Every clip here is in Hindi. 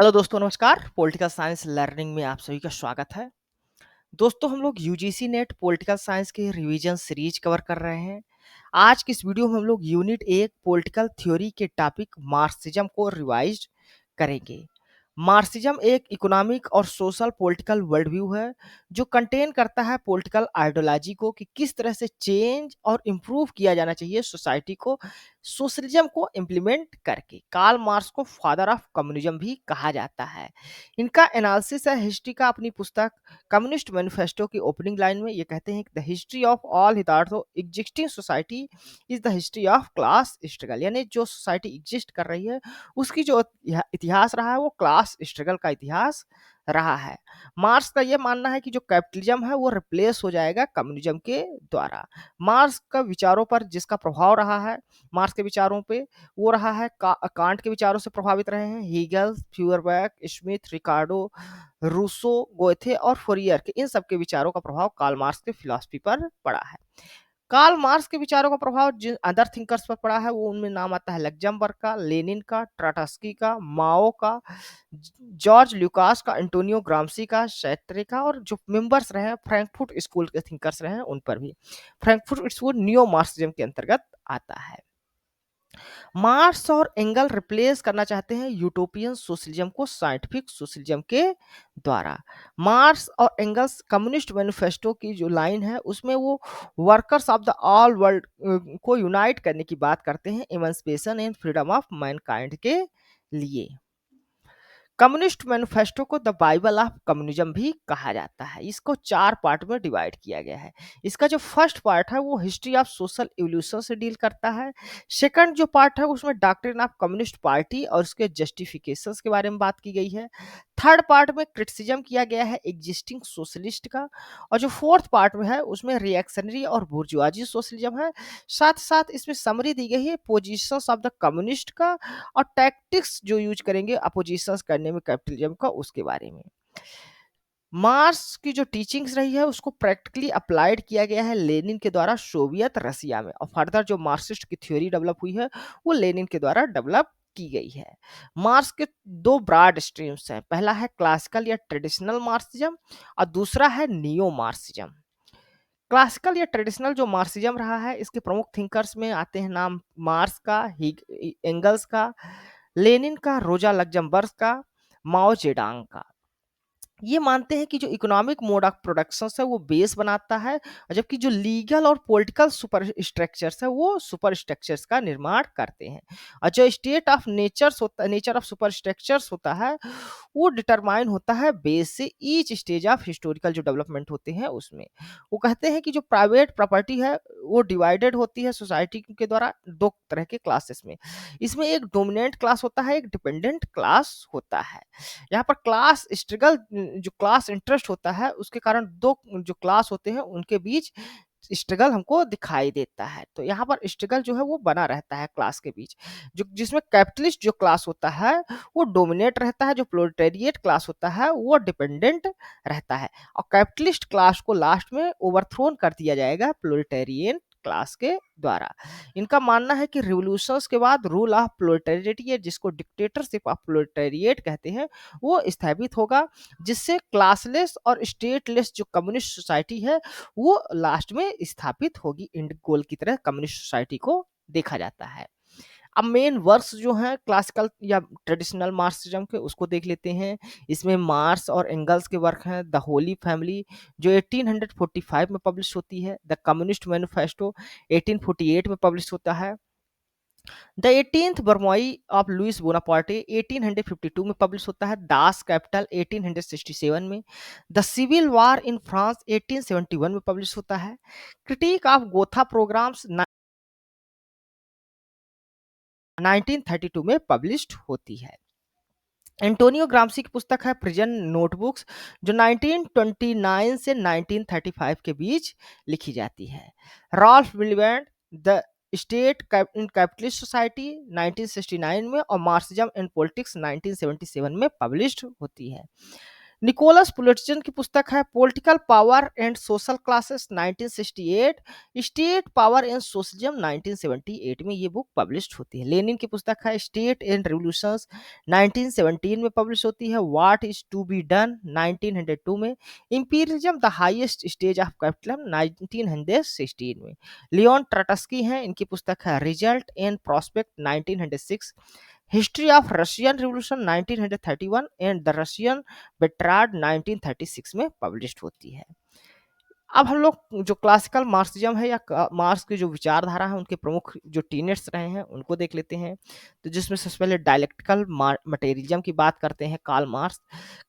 हेलो दोस्तों, नमस्कार। पॉलिटिकल साइंस लर्निंग में आप सभी का स्वागत है। दोस्तों, हम लोग यूजीसी नेट पॉलिटिकल साइंस के रिवीजन सीरीज कवर कर रहे हैं। आज की इस वीडियो में हम लोग यूनिट 1 पॉलिटिकल थ्योरी के टॉपिक मार्क्सिज्म को रिवाइज करेंगे। मार्क्सिज्म एक इकोनॉमिक और सोशल पॉलिटिकल वर्ल्ड व्यू है जो कंटेन करता है पॉलिटिकल आइडियोलॉजी को कि किस तरह से चेंज और इम्प्रूव किया जाना चाहिए सोसाइटी को सोशलिज्म को इम्प्लीमेंट करके। कार्ल मार्क्स को फादर ऑफ कम्युनिज्म भी कहा जाता है। इनका एनालिसिस है हिस्ट्री का अपनी पुस्तक कम्युनिस्ट मैनिफेस्टो की ओपनिंग लाइन में। ये कहते हैं कि the history of all hitherto existing society is the history of class struggle, यानी जो सोसाइटी एग्जिस्ट कर रही है उसकी जो इतिहास रहा है वो क्लास स्ट्रगल का इतिहास रहा है। मार्क्स का ये मानना है कि जो कैपिटलिज्म है वो रिप्लेस हो जाएगा कम्युनिज्म के द्वारा। मार्क्स का विचारों पर जिसका प्रभाव रहा है, मार्क्स के विचारों पे वो रहा है कांट के विचारों से प्रभावित रहे हैं हीगल, फ्यूरबैक, स्मिथ, रिकार्डो, रूसो, गोएथे और फोरियर के इन सब के विचारों का प्रभाव कार्ल मार्क्स के फिलॉसफी पर पड़ा है। कार्ल मार्क्स के विचारों का प्रभाव जिन अदर थिंकर्स पर पड़ा है वो उनमें नाम आता है लग्जमबर्ग का, लेनिन का, ट्राटस्की का, माओ का, जॉर्ज ल्यूकास का, एंटोनियो ग्राम्सी का, सैत्रे का, और जो मेंबर्स रहे हैं फ्रैंकफर्ट स्कूल के थिंकर्स रहे हैं उन पर भी। फ्रैंकफर्ट स्कूल नियो मार्क्सिज्म के अंतर्गत आता है। मार्क्स और एंगल रिप्लेस करना चाहते हैं यूटोपियन सोशलिज्म को साइंटिफिक सोशलिज्म के द्वारा। मार्क्स और एंगल्स कम्युनिस्ट मैनिफेस्टो की जो लाइन है उसमें वो workers of the all world को यूनाइट करने की बात करते हैं emancipation and freedom of Mankind के लिए। कम्युनिस्ट मैनिफेस्टो को द बाइबल ऑफ कम्युनिज्म भी कहा जाता है। इसको 4 पार्ट में डिवाइड किया गया है। इसका जो फर्स्ट पार्ट है वो हिस्ट्री ऑफ सोशल इवोल्यूशन से डील करता है। सेकंड जो पार्ट है उसमें डॉक्ट्रिन ऑफ कम्युनिस्ट पार्टी और उसके जस्टिफिकेशंस के बारे में बात की गई है। थर्ड पार्ट में क्रिटिसिज्म किया गया है एग्जिस्टिंग सोशलिस्ट का, और जो फोर्थ पार्ट में है उसमें रिएक्शनरी और बुर्जुआजी सोशलिज्म है। साथ साथ इसमें समरी दी गई है पोजीशंस ऑफ द कम्युनिस्ट का और टैक्टिक्स जो यूज करेंगे अपोजिशंस करने में कैपिटलिज्म का उसके बारे में। मार्क्स की जो टीचिंग्स रही है उसको प्रैक्टिकली अप्लाइड किया गया है लेनिन के द्वारा सोवियत रसिया में, और फर्दर जो मार्क्सिस्ट की थ्योरी डेवलप हुई है वो लेनिन के द्वारा डेवलप की गई है। मार्क्स के दो ब्रॉड स्ट्रीम्स हैं, पहला है क्लासिकल या ट्रेडिशनल मार्क्सिज्म और दूसरा है नियो मार्क्सिज्म। क्लासिकल या ट्रेडिशनल जो मार्क्सिज्म रहा है इसके प्रमुख थिंकर्स में आते हैं नाम मार्क्स का, एंगल्स का, लेनिन का, रोजा लग्जमबर्ग का, माओ जेडांग का। ये मानते हैं कि जो इकोनॉमिक मोड ऑफ प्रोडक्शन है वो बेस बनाता है, और जबकि जो लीगल और पॉलिटिकल सुपर स्ट्रक्चर्स है वो सुपर स्ट्रक्चर्स का निर्माण करते हैं। और जो state of nature of super structures होता है वो डिटरमाइन होता है बेस से ईच स्टेज ऑफ हिस्टोरिकल जो डेवलपमेंट होते हैं उसमें। वो कहते हैं कि जो प्राइवेट प्रॉपर्टी है वो डिवाइडेड होती है सोसाइटी के द्वारा दो तरह के क्लासेस में। इसमें एक डोमिनेंट क्लास होता है, एक डिपेंडेंट क्लास होता है। यहाँ पर क्लास स्ट्रगल जो क्लास इंटरेस्ट होता है उसके कारण दो जो क्लास होते हैं उनके बीच स्ट्रगल हमको दिखाई देता है। तो यहाँ पर स्ट्रगल जो है वो बना रहता है क्लास के बीच, जो जिसमें कैपिटलिस्ट जो क्लास होता है वो डोमिनेट रहता है, जो प्रोलेटेरिएट क्लास होता है वो डिपेंडेंट रहता है, और कैपिटलिस्ट क्लास को लास्ट में ओवरथ्रोन कर दिया जाएगा प्रोलेटेरियन क्लास के द्वारा। इनका मानना है कि रिवॉल्यूशंस के बाद रूल ऑफ प्रोलेटेरिएट, जिसको डिक्टेटरशिप ऑफ प्रोलेटेरिएट कहते हैं, वो स्थापित होगा, जिससे क्लासलेस और स्टेटलेस जो कम्युनिस्ट सोसाइटी है वो लास्ट में स्थापित होगी। इंड गोल की तरह कम्युनिस्ट सोसाइटी को देखा जाता है। अब मेन वर्क्स जो हैं क्लासिकल या ट्रेडिशनल मार्क्सिज्म के उसको देख लेते हैं। इसमें मार्क्स और एंगल्स के वर्क हैं द होली फैमिली जो 1845 में पब्लिश होती है, द कम्युनिस्ट मैनिफेस्टो 1848 में पब्लिश होता है, the 18th Brumaire of Louis Bonaparte 1852 में पब्लिश होता है, दास कैपिटल 1867 में, the civil war in France 1871 में पब्लिश होता है, क्रिटिक ऑफ गोथा प्रोग्राम्स 1932 में पब्लिश्ड होती है। एंटोनियो ग्राम्सी की पुस्तक है प्रिजन नोटबुक्स जो 1929 से 1935 के बीच लिखी जाती है। Ralph William the state in capitalist society 1969 में और मार्क्सिज्म एंड पॉलिटिक्स 1977 में पब्लिश्ड होती है। निकोलस पुलिट्जन की पुस्तक है political power and social classes 1968, state power and socialism 1978 में ये बुक पब्लिश्ड होती है। लेनिन की पुस्तक है स्टेट एंड रिवॉल्यूशंस 1917 में पब्लिश होती है। What is to be done 1902 में। Imperialism the highest stage of capitalism 1916 में। लियोन ट्रटस्की हैं, इनकी पुस्तक है result and prospect 1906। History of Russian revolution 1931 and the Russian betrayed 1936 में पब्लिश्ड होती है। अब हम लोग जो क्लासिकल मार्क्सिज्म है या मार्क्स की जो विचारधारा है उनके प्रमुख जो टीनेट्स रहे हैं उनको देख लेते हैं। तो जिसमें सबसे पहले डायलेक्टिकल मटेरियलिज्म की बात करते हैं कार्ल मार्क्स।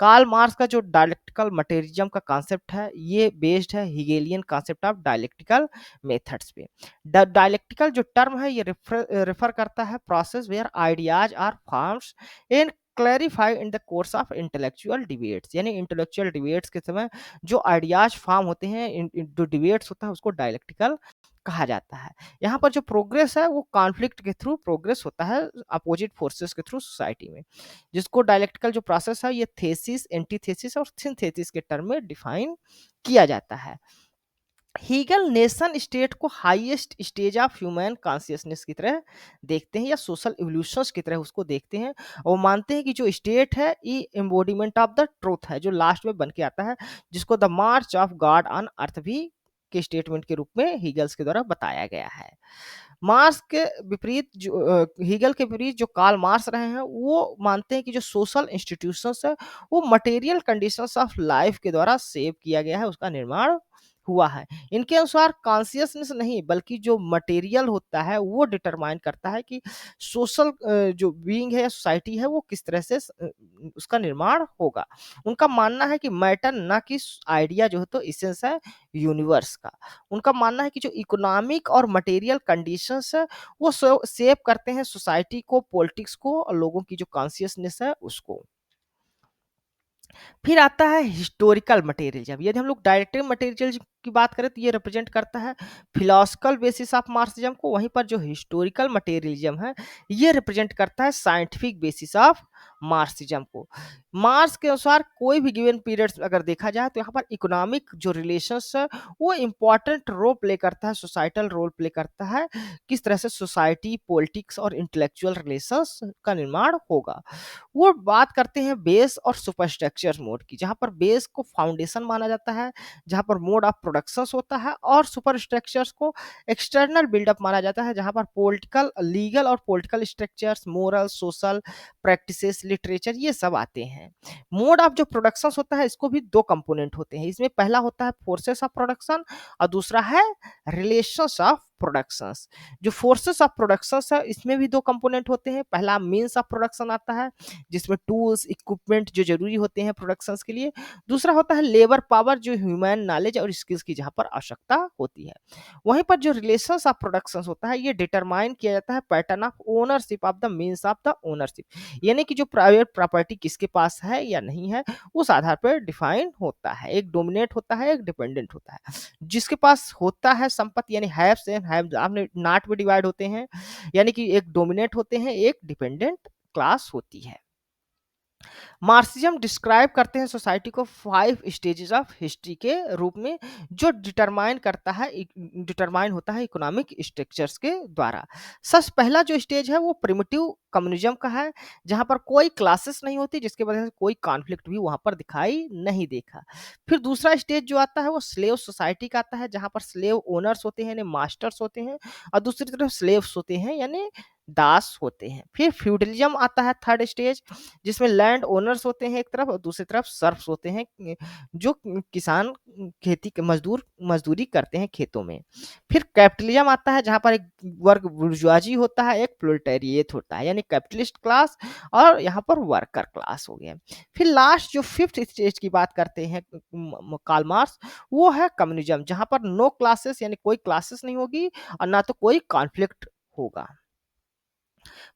कार्ल मार्क्स का जो डायलेक्टिकल मटेरियलिज्म का कॉन्सेप्ट है ये बेस्ड है Hegelian concept of dialectical methods पे। डायलेक्टिकल जो टर्म है ये रेफर करता है process where ideas are forms in clarify in the course of intellectual debates, यानी इंटेलेक्चुअल डिबेट्स के समय जो आइडियाज फॉर्म होते हैं जो डिबेट्स होता है उसको डायलेक्टिकल कहा जाता है। यहाँ पर जो प्रोग्रेस है वो कॉन्फ्लिक्ट के थ्रू प्रोग्रेस होता है अपोजिट फोर्सेस के थ्रू सोसाइटी में, जिसको डायलेक्टिकल जो प्रोसेस है ये थेसिस, एंटीथेसिस और सिंथेसिस के टर्म में डिफाइन किया जाता है। हीगल नेशन स्टेट को highest stage of human consciousness की तरह देखते हैं या सोशल इवोल्यूशंस की तरह उसको देखते हैं, और मानते हैं कि जो स्टेट है ये एम्बोडिमेंट ऑफ द ट्रूथ है जो लास्ट में बन के आता है, जिसको the March of God on earth भी के स्टेटमेंट के रूप में हीगल्स के द्वारा बताया गया है। मार्क्स के विपरीत जो हीगल के विपरीत जो कार्ल मार्क्स रहे हैं वो मानते हैं कि जो सोशल इंस्टीट्यूशंस है वो मटेरियल कंडीशंस ऑफ लाइफ के द्वारा सेव किया गया है, उसका निर्माण हुआ है। इनके अनुसार कॉन्शियसनेस नहीं बल्कि जो मटेरियल होता है वो डिटरमाइन करता है कि सोशल जो बीइंग है या सोसाइटी है वो किस तरह से उसका निर्माण होगा। उनका मानना है कि मैटर ना कि आइडिया जो है तो इसेंस है यूनिवर्स का। उनका मानना है कि जो इकोनॉमिक और मटेरियल कंडीशंस है वो सेव करते हैं सोसाइटी को, पॉलिटिक्स को और लोगों की जो कॉन्शियसनेस है उसको। फिर आता है हिस्टोरिकल मटेरियलिज्म। यदि हम लोग डायरेक्टिव मटेरियलिज्म की बात करें तो ये रिप्रेजेंट करता है फिलोसफिकल बेसिस ऑफ मार्क्सिज्म को, वहीं पर जो हिस्टोरिकल मटेरियलिज्म है ये रिप्रेजेंट करता है साइंटिफिक बेसिस ऑफ मार्क्सिज्म को। मार्क्स के अनुसार कोई भी गिवन पीरियड अगर देखा जाए तो यहाँ पर इकोनॉमिक जो रिलेशंस है वो इंपॉर्टेंट रोल प्ले करता है, सोसाइटल रोल प्ले करता है, किस तरह से सोसाइटी, पॉलिटिक्स और इंटेलेक्चुअल रिलेशंस का निर्माण होगा। वो बात करते हैं बेस और सुपरस्ट्रक्चर मोड की, जहां पर बेस को फाउंडेशन माना जाता है, जहां पर मोड ऑफ प्रोडक्शन होता है, और सुपर स्ट्रक्चर्स को एक्सटर्नल बिल्डअप माना जाता है, जहां पर पॉलिटिकल, लीगल और political structures, moral, social practices, literature ये सब आते हैं। मोड ऑफ जो प्रोडक्शन होता है इसको भी दो कंपोनेंट होते हैं, इसमें पहला होता है फोर्सेस ऑफ प्रोडक्शन और दूसरा है रिलेशंस ऑफ प्रोडक्शंस। जो फोर्सेस ऑफ प्रोडक्शंस है इसमें भी दो कंपोनेंट होते हैं, पहला मींस ऑफ प्रोडक्शन आता है जिसमें टूल्स, इक्विपमेंट जो जरूरी होते हैं प्रोडक्शंस के लिए, दूसरा होता है लेबर पावर जो ह्यूमन नॉलेज और स्किल्स की जहां पर आवश्यकता होती है। वहीं पर जो रिलेशंस ऑफ प्रोडक्शंस होता है ये डिटरमाइन किया जाता है pattern of ownership of the means of the ownership, यानी कि जो प्राइवेट प्रॉपर्टी किसके पास है या नहीं है उस आधार पर डिफाइन होता है। एक डोमिनेट होता है, एक डिपेंडेंट होता है। जिसके पास होता है संपत्ति यानी हैव्स एंड हैव नॉट भी डिवाइड होते हैं, यानी कि एक डोमिनेट होते हैं, एक डिपेंडेंट क्लास होती है। मार्क्सिज्म डिस्क्राइब करते हैं सोसाइटी को 5 स्टेजेस ऑफ हिस्ट्री के रूप में, जो डिटरमाइन होता है इकोनॉमिक स्ट्रक्चर्स के द्वारा। सबसे पहला जो स्टेज है वो प्रिमिटिव कम्युनिज्म का है, जहां पर कोई क्लासेस नहीं होती, जिसके वजह से कोई कॉन्फ्लिक्ट भी वहां पर दिखाई नहीं देखा। फिर दूसरा स्टेज जो आता है वो स्लेव सोसाइटी का आता है, जहां पर स्लेव ओनर्स होते हैं यानी मास्टर्स होते हैं, और दूसरी तरफ स्लेव्स होते हैं यानी दास होते हैं। फिर फ्यूडलिज्म आता है थर्ड स्टेज, जिसमें लैंड ओनर्स होते हैं एक तरफ और दूसरी तरफ सर्फ्स होते हैं, जो किसान खेती के मजदूरी करते हैं खेतों में। फिर कैपिटलिज्म आता है, जहां पर एक वर्ग बुर्जुआजी होता है, एक प्रोलेटारिएट होता है यानी कैपिटलिस्ट क्लास, और यहाँ पर वर्कर क्लास हो गया। फिर लास्ट जो फिफ्थ स्टेज की बात करते हैं कार्ल मार्क्स, वो है कम्युनिज्म, जहां पर नो क्लासेस यानी कोई क्लासेस नहीं होगी और ना तो कोई कॉन्फ्लिक्ट होगा।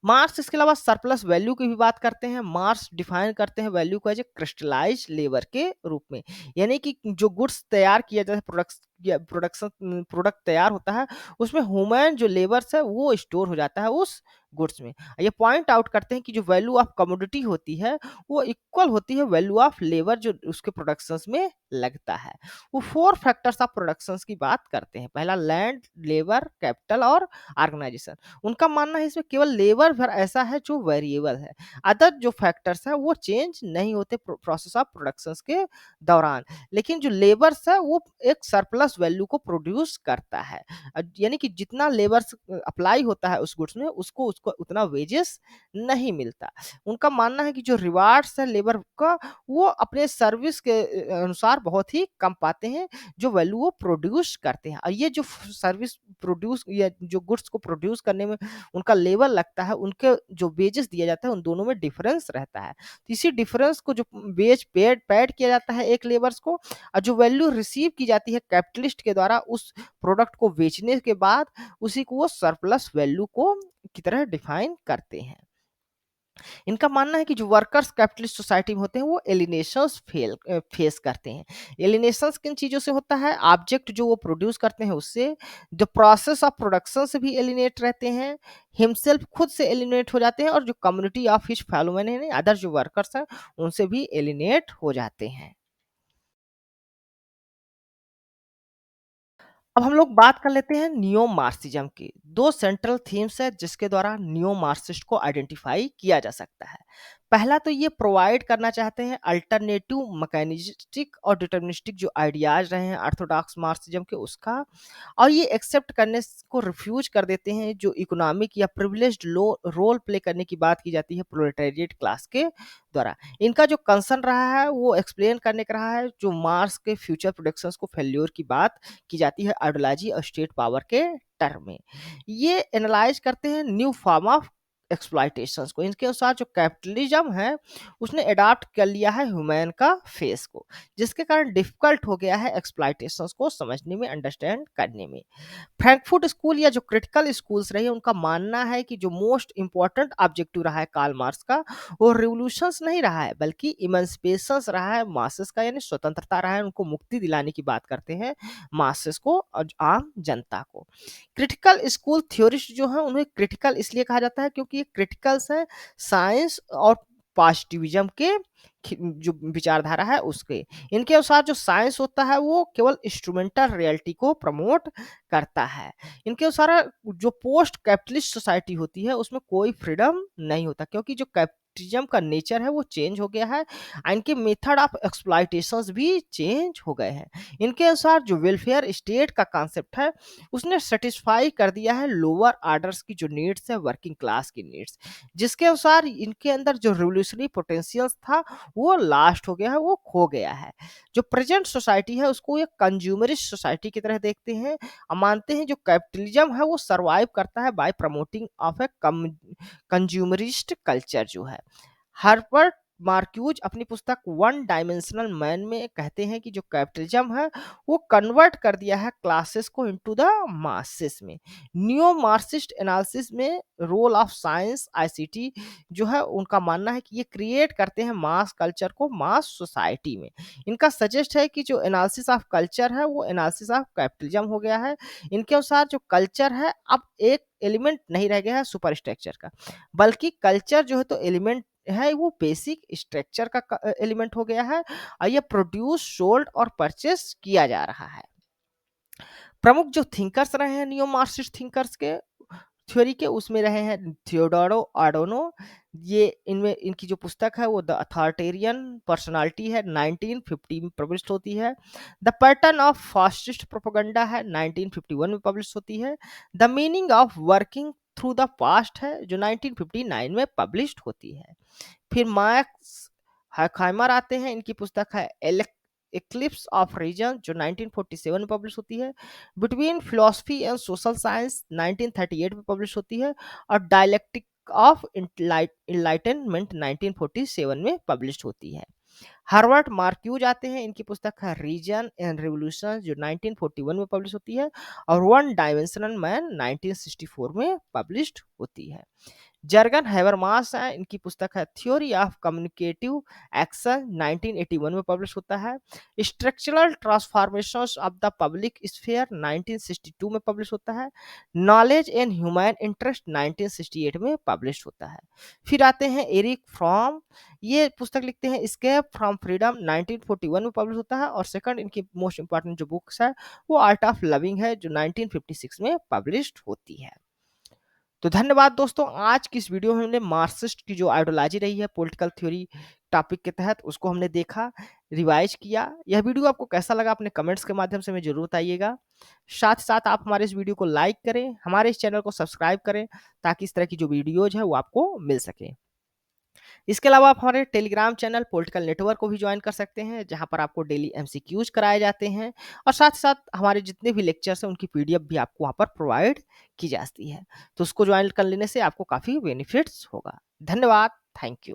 मार्क्स इसके अलावा सरप्लस वैल्यू की भी बात करते हैं। मार्क्स डिफाइन करते हैं वैल्यू को एज ए क्रिस्टलाइज लेबर के रूप में, यानी कि जो गुड्स तैयार किया जाता है, प्रोडक्ट्स या प्रोडक्ट तैयार होता है, उसमें ह्यूमन जो लेबर्स है वो स्टोर हो जाता है उस गुड्स में। ये पॉइंट आउट करते हैं कि जो वैल्यू ऑफ कमोडिटी होती है वो इक्वल होती है वैल्यू ऑफ लेबर जो उसके प्रोडक्शंस में लगता है। वो 4 फैक्टर्स ऑफ प्रोडक्शंस की बात करते हैं। पहला लैंड, लेबर, कैपिटल और ऑर्गेनाइजेशन। उनका मानना है इसमें केवल लेबर भर ऐसा है जो वेरिएबल है। अदर जो फैक्टर्स हैं वो चेंज नहीं होते प्रोसेस ऑफ प्रोडक्शंस के दौरान। लेकिन जो लेबर्स है वो एक सरप्लस वैल्यू को प्रोड्यूस करता है। यानी कि जितना लेबर्स अप्लाई होता है उस गुड्स में उसको उसको उतना वेजेस नहीं मिलता। उनका मानना है कि जो रिवार्ड्स है लेबर का वो अपने सर्विस के अनुसार बहुत ही कम पाते हैं जो वैल्यू वो प्रोड्यूस करते हैं। और ये जो सर्विस प्रोड्यूस या जो गुड्स को प्रोड्यूस करने में उनका लेबर लगता है, उनके जो वेजेस दिया जाता है उन दोनों में डिफरेंस रहता है। तो इसी डिफरेंस को जो वेज पेड किया जाता है एक लेबर्स को, और जो वैल्यू रिसीव की जाती है कैपिटलिस्ट के द्वारा उस प्रोडक्ट को बेचने के बाद, उसी को वो सरप्लस वैल्यू को की तरह डिफाइन करते हैं। इनका मानना है कि जो वर्कर्स कैपिटलिस्ट सोसाइटी में होते हैं वो एलिनेशंस फेस करते हैं। एलिनेशंस किन चीज़ों से होता है? ऑब्जेक्ट जो वो प्रोड्यूस करते हैं उससे, जो प्रोसेस ऑफ प्रोडक्शन से भी एलिनेट रहते हैं, हिमसेल्फ खुद से एलिनेट हो जाते हैं, और जो community of his fellow man यानी अदर जो वर्कर्स हैं उनसे भी एलिनेट हो जाते हैं। अब हम लोग बात कर लेते हैं नियो मार्क्सिज्म की। 2 सेंट्रल थीम्स है जिसके द्वारा नियो मार्क्सिस्ट को आइडेंटिफाई किया जा सकता है। पहला तो ये प्रोवाइड करना चाहते हैं अल्टरनेटिव मैकेनिस्टिक और डिटर्मिनिस्टिक जो आइडियाज रहे हैं ऑर्थोडॉक्स मार्क्सिज्म के उसका, और ये एक्सेप्ट करने को रिफ्यूज कर देते हैं जो इकोनॉमिक या प्रिविलेज्ड रोल प्ले करने की बात की जाती है प्रोलेटारिएट क्लास के द्वारा। इनका जो कंसर्न रहा है वो एक्सप्लेन करने का रहा है जो मार्क्स के फ्यूचर प्रोडक्शंस को फेल्योर की बात की जाती है आइडियोलॉजी और स्टेट पावर के टर्म में। ये एनालाइज करते हैं न्यू फॉर्म ऑफ एक्सप्लॉयटेशंस को। इनके अनुसार जो कैपिटलिज्म है उसने अडॉप्ट कर लिया है ह्यूमन का फेस को, जिसके कारण डिफिकल्ट हो गया है एक्सप्लॉयटेशंस को समझने में, अंडरस्टैंड करने में। फ्रैंकफर्ट स्कूल या जो क्रिटिकल स्कूल्स रहे उनका मानना है कि जो मोस्ट इंपॉर्टेंट ऑब्जेक्टिव रहा है कार्ल मार्क्स का वो रिवोल्यूशंस नहीं रहा है बल्कि इमेंसिपेशंस रहा है मासेस का, यानी स्वतंत्रता रहा है, उनको मुक्ति दिलाने की बात करते हैं मासेस को और आम जनता को। क्रिटिकल स्कूल थ्योरिस्ट जो है उन्हें क्रिटिकल इसलिए कहा जाता है क्योंकि ये क्रिटिकल्स है साइंस और पॉजिटिविज्म के जो विचारधारा है उसके। इनके अनुसार जो साइंस होता है वो केवल इंस्ट्रूमेंटल रियलिटी को प्रमोट करता है। इनके अनुसार जो पोस्ट कैपिटलिस्ट सोसाइटी होती है उसमें कोई फ्रीडम नहीं होता क्योंकि जो कैपिटलिज्म का नेचर है वो चेंज हो गया है और इनके मेथड ऑफ एक्सप्लॉयटेशंस भी चेंज हो गए हैं। इनके अनुसार जो वेलफेयर स्टेट का कॉन्सेप्ट है उसने सेटिस्फाई कर दिया है लोअर ऑर्डर्स की जो नीड्स है, वर्किंग क्लास की नीड्स, जिसके अनुसार इनके अंदर जो रिवोल्यूशनरी पोटेंशियल था वो लास्ट हो गया है, वो खो गया है। जो प्रेजेंट सोसाइटी है उसको एक कंज्यूमरिस्ट सोसाइटी की तरह देखते हैं और मानते हैं जो कैपिटलिज्म है वो सरवाइव करता है bye promoting of A consumerist culture जो है। हार्पर्ट मार्क्यूज अपनी पुस्तक वन डायमेंशनल मैन में कहते हैं कि जो कैपिटलिज्म है वो कन्वर्ट कर दिया है क्लासेस को इनटू द मासेस में। न्यो मार्क्सिस्ट एनालिसिस में रोल ऑफ साइंस आईसीटी जो है उनका मानना है कि ये क्रिएट करते हैं मास कल्चर को मास सोसाइटी में। इनका सजेस्ट है कि जो एनालिसिस ऑफ कल्चर है वो एनालिसिस ऑफ कैपिटलिज्म हो गया है। इनके अनुसार जो कल्चर है अब एक एलिमेंट नहीं रह गया है सुपर स्ट्रक्चर का, बल्कि कल्चर जो है तो एलिमेंट है वो बेसिक स्ट्रक्चर का एलिमेंट हो गया है और ये प्रोड्यूस सोल्ड और परचेस किया जा रहा है। प्रमुख जो थिंकर्स रहे हैं नियो मार्क्सिस्ट थिंकर्स के थ्योरी के उसमें रहे हैं थियोडोरो आडोनो। ये इनमें इनकी जो पुस्तक है वो द अथॉरिटेरियन पर्सनालिटी है 1950 में पब्लिश होती है। The pattern of fascist propaganda है 1951 में पब्लिश होती है। The meaning of working through the past है जो 1959 में पब्लिश होती है। फिर मार्क्स हैखाइमर आते हैं, इनकी पुस्तक है एक्लिप्स ऑफ रीजन जो 1947 में पब्लिश होती है। Between philosophy and social science 1938 में पब्लिश होती है। और डायलेक्टिक ऑफ इनलाइटनमेंट 1947 में पब्लिश होती है। हार्वर्ड मार्क्यूज आते हैं, इनकी पुस्तक है रीजन एंड रिवोल्यूशन जो 1941 में पब्लिश होती है। और वन डायमेंशनल मैन 1964 में पब्लिश होती है। जर्गन हैबरमास है, इनकी पुस्तक है थ्योरी ऑफ कम्युनिकेटिव एक्शन, 1981 में पब्लिश होता है। Structural transformations of the public sphere, 1962 में पब्लिश होता है। नॉलेज एंड ह्यूमन इंटरेस्ट, 1968 में पब्लिश होता है। फिर आते हैं एरिक फ्रॉम, ये पुस्तक लिखते हैं एस्केप फ्रॉम फ्रीडम, 1941 में पब्लिश होता है। और सेकंड इनकी मोस्ट इंपॉर्टेंट जो बुक्स है वो आर्ट ऑफ लविंग है, जो 1956 में पब्लिश्ड होती है। तो धन्यवाद दोस्तों, आज की इस वीडियो में हमने मार्क्सिस्ट की जो आइडियोलॉजी रही है पॉलिटिकल थ्योरी टॉपिक के तहत, उसको हमने देखा, रिवाइज किया। यह वीडियो आपको कैसा लगा अपने कमेंट्स के माध्यम से हमें जरूर बताइएगा। साथ ही साथ आप हमारे इस वीडियो को लाइक करें, हमारे इस चैनल को सब्सक्राइब करें, ताकि इस तरह की जो वीडियोज है वो आपको मिल सके। इसके अलावा आप हमारे टेलीग्राम चैनल पॉलिटिकल नेटवर्क को भी ज्वाइन कर सकते हैं, जहां पर आपको डेली एमसीक्यूज कराए जाते हैं, और साथ ही साथ हमारे जितने भी लेक्चर्स हैं उनकी पीडीएफ भी आपको वहां पर प्रोवाइड की जाती है। तो उसको ज्वाइन कर लेने से आपको काफ़ी बेनिफिट्स होगा। धन्यवाद, थैंक यू।